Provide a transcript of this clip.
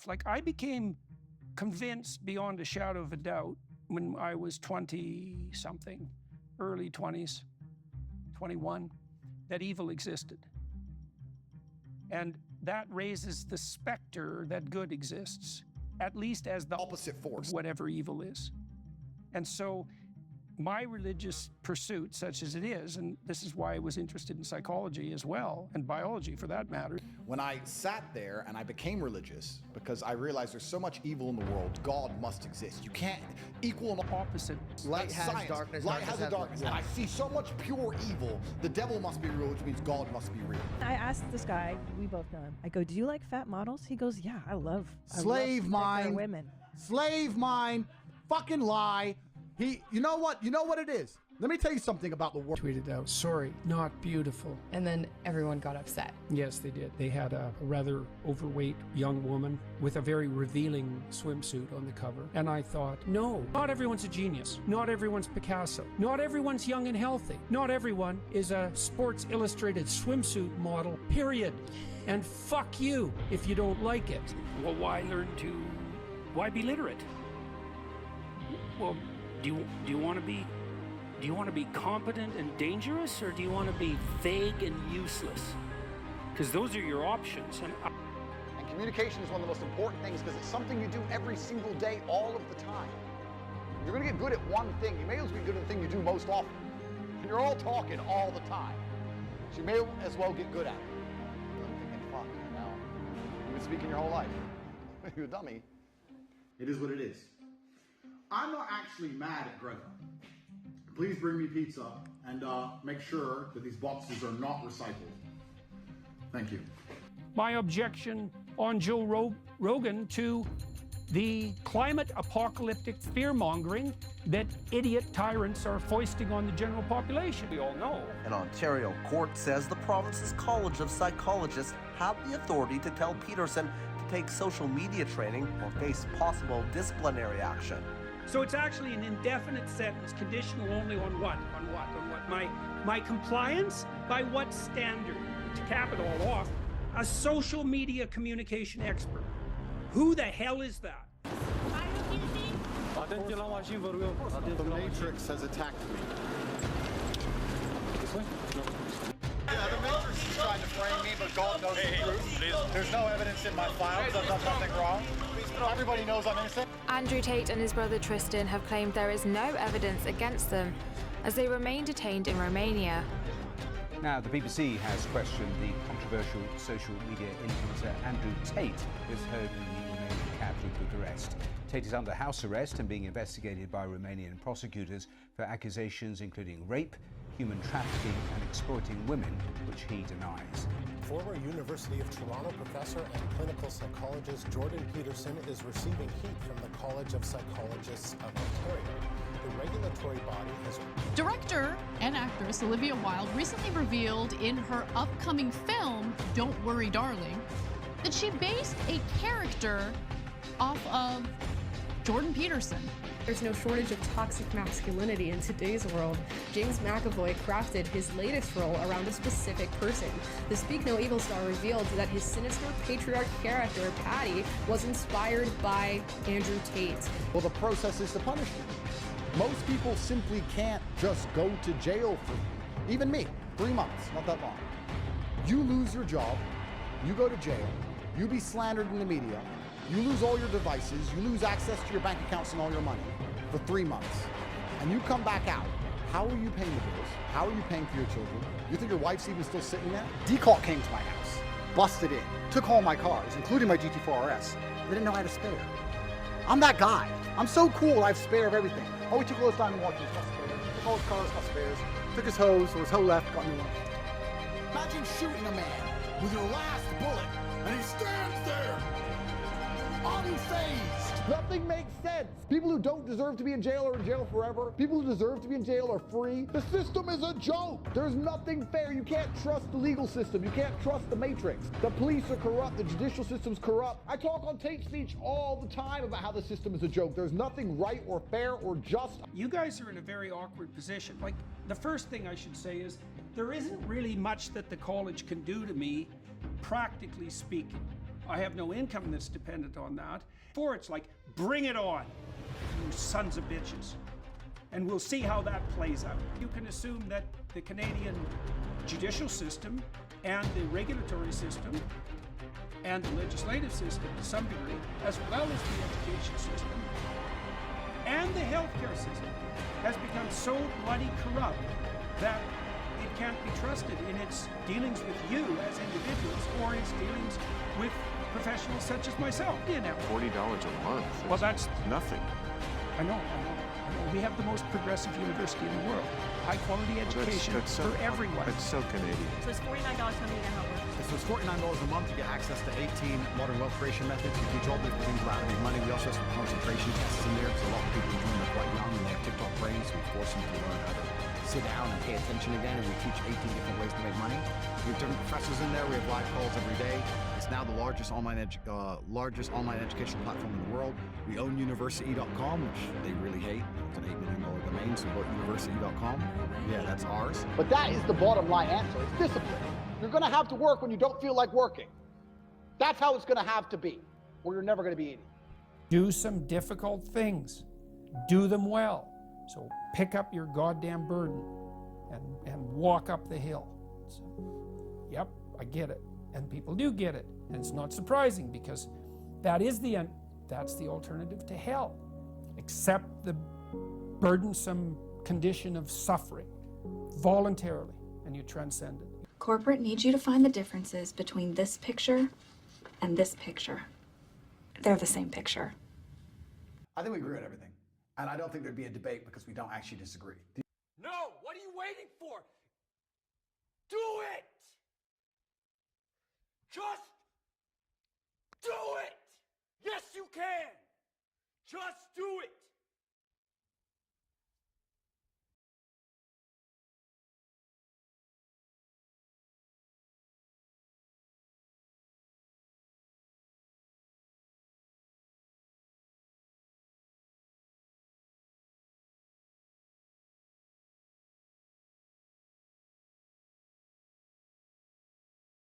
Like, I became convinced beyond a shadow of a doubt when I was 20-something, early 20s, 21, that evil existed. And that raises the specter that good exists, at least as the opposite force, whatever evil is. And so my religious pursuit, such as it is, and this is why I was interested in psychology as well, and biology for that matter. When I sat there and I became religious, because I realized there's so much evil in the world, God must exist. You can't equal an opposite. Light has darkness, light has a darkness. And I see so much pure evil. The devil must be real, which means God must be real. I asked this guy, we both know him. I go, do you like fat models? He goes, yeah, I love women. Slave mine, fucking lie. You know what it is? Let me tell you something about the world. Tweeted out, sorry, not beautiful. And then everyone got upset. Yes, they did. They had a rather overweight young woman with a very revealing swimsuit on the cover. And I thought, no, not everyone's a genius. Not everyone's Picasso. Not everyone's young and healthy. Not everyone is a Sports Illustrated swimsuit model, period. And fuck you if you don't like it. Well, why be literate? Well, do you want to be competent and dangerous, or do you want to be vague and useless? Because those are your options. And communication is one of the most important things because it's something you do every single day, all of the time. You're going to get good at one thing. You may as well be good at the thing you do most often. And you're all talking all the time. So you may as well get good at it. I'm thinking, fuck, you've been speaking your whole life. You're a dummy. It is what it is. I'm not actually mad at Greta. Please bring me pizza and make sure that these boxes are not recycled. Thank you. My objection on Joe Rogan to the climate apocalyptic fear-mongering that idiot tyrants are foisting on the general population. We all know. An Ontario court says the province's College of Psychologists have the authority to tell Peterson to take social media training or face possible disciplinary action. So it's actually an indefinite sentence, conditional only on what? My compliance? By what standard? To cap it all off, a social media communication expert. Who the hell is that? The Matrix has attacked me. Yeah, the Matrix is trying to frame me, but God knows the truth. There's no evidence in my files. I've done nothing wrong. Everybody knows I'm innocent. Andrew Tate and his brother Tristan have claimed there is no evidence against them, as they remain detained in Romania. Now, the BBC has questioned the controversial social media influencer Andrew Tate, who is heard in the Romanian capital Bucharest. Tate is under house arrest and being investigated by Romanian prosecutors for accusations including rape, human trafficking and exploiting women, which he denies. Former University of Toronto professor and clinical psychologist Jordan Peterson is receiving heat from the College of Psychologists of Ontario. The regulatory body has... Director and actress Olivia Wilde recently revealed in her upcoming film, Don't Worry Darling, that she based a character off of Jordan Peterson. There's no shortage of toxic masculinity in today's world. James McAvoy crafted his latest role around a specific person. The Speak No Evil star revealed that his sinister patriarch character, Patty, was inspired by Andrew Tate. Well, the process is to punish you. Most people simply can't just go to jail for, even me, 3 months, not that long. You lose your job, you go to jail, you be slandered in the media, you lose all your devices, you lose access to your bank accounts and all your money for 3 months, and you come back out. How are you paying the bills? How are you paying for your children? You think your wife's even still sitting there? Decal came to my house, busted in, took all my cars, including my GT4 RS. They didn't know I had a spare. I'm that guy. I'm so cool, I have spare of everything. Oh, we took all his diamond watches, got spares. Took all his cars, got spares. Took his hose, so his hoe left, got new one. Imagine shooting a man with your last bullet, and he stands there, unfazed. Nothing makes sense. People who don't deserve to be in jail are in jail forever. People who deserve to be in jail are free. The system is a joke. There's nothing fair. You can't trust the legal system. You can't trust the Matrix. The police are corrupt. The judicial system's corrupt. I talk on Tate speech all the time about how the system is a joke. There's nothing right or fair or just. You guys are in a very awkward position. Like, the first thing I should say is there isn't really much that the college can do to me, practically speaking. I have no income that's dependent on that. Or it's like, bring it on, you sons of bitches. And we'll see how that plays out. You can assume that the Canadian judicial system and the regulatory system and the legislative system to some degree, as well as the education system and the healthcare system, has become so bloody corrupt that it can't be trusted in its dealings with you as individuals or its dealings with professionals such as myself. You know, $40 a month. Well, that's nothing. I know. We have the most progressive university in the world. High quality education for everyone. It's so Canadian. So it's $49 something you how it works. So it's $49 a month to get access to 18 modern wealth creation methods. We teach all different things about how to make money. We also have some concentration tests in there because a lot of people join are quite young and they have TikTok brains, so we force them to learn how to sit down and pay attention again, and we teach 18 different ways to make money. We have different professors in there. We have live calls every day. It's now the largest online education platform in the world. We own university.com, which they really hate. It's an $8 million domain, so go to university.com. Yeah, that's ours. But that is the bottom line answer. It's discipline. You're going to have to work when you don't feel like working. That's how it's going to have to be, or you're never going to be eating. Do some difficult things. Do them well. So pick up your goddamn burden and walk up the hill. So, yep, I get it. And people do get it. And it's not surprising because that's the alternative to hell. Accept the burdensome condition of suffering voluntarily, and you transcend it. Corporate needs you to find the differences between this picture and this picture. They're the same picture. I think we agree on everything. And I don't think there'd be a debate because we don't actually disagree. No! What are you waiting for? Do it! Just do it! Yes, you can! Just do it!